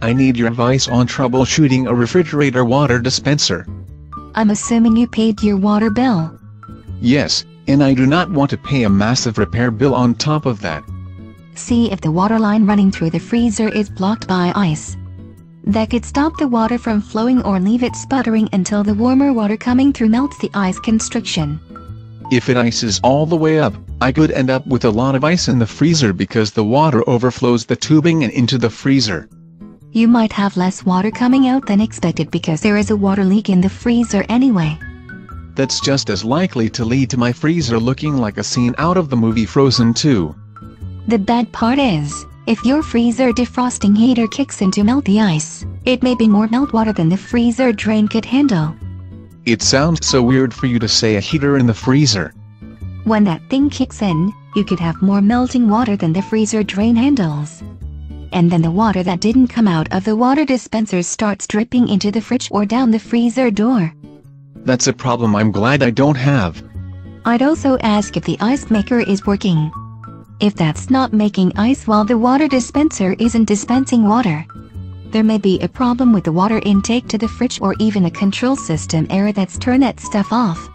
I need your advice on troubleshooting a refrigerator water dispenser. I'm assuming you paid your water bill. Yes, and I do not want to pay a massive repair bill on top of that. See if the water line running through the freezer is blocked by ice. That could stop the water from flowing or leave it sputtering until the warmer water coming through melts the ice constriction. If it ices all the way up, I could end up with a lot of ice in the freezer because the water overflows the tubing and into the freezer. You might have less water coming out than expected because there is a water leak in the freezer anyway. That's just as likely to lead to my freezer looking like a scene out of the movie Frozen 2. The bad part is, if your freezer defrosting heater kicks in to melt the ice, it may be more meltwater than the freezer drain could handle. It sounds so weird for you to say a heater in the freezer. When that thing kicks in, you could have more melting water than the freezer drain handles. And then the water that didn't come out of the water dispenser starts dripping into the fridge or down the freezer door. That's a problem I'm glad I don't have. I'd also ask if the ice maker is working. If that's not making ice while the water dispenser isn't dispensing water, there may be a problem with the water intake to the fridge or even a control system error that's turned that stuff off.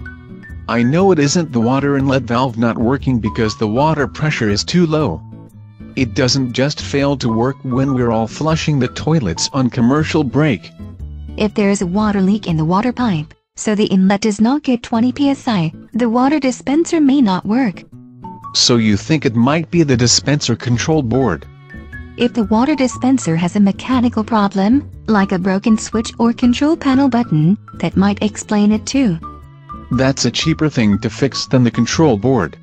I know it isn't the water inlet valve not working because the water pressure is too low. It doesn't just fail to work when we're all flushing the toilets on commercial break. If there is a water leak in the water pipe, so the inlet does not get 20 psi, the water dispenser may not work. So you think it might be the dispenser control board? If the water dispenser has a mechanical problem, like a broken switch or control panel button, that might explain it too. That's a cheaper thing to fix than the control board.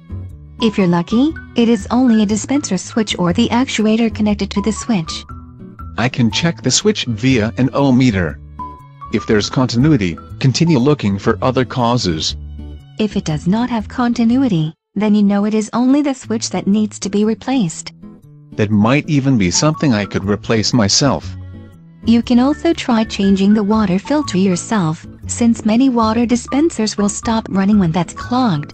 If you're lucky, it is only a dispenser switch or the actuator connected to the switch. I can check the switch via an ohmmeter. If there's continuity, continue looking for other causes. If it does not have continuity, then you know it is only the switch that needs to be replaced. That might even be something I could replace myself. You can also try changing the water filter yourself, since many water dispensers will stop running when that's clogged.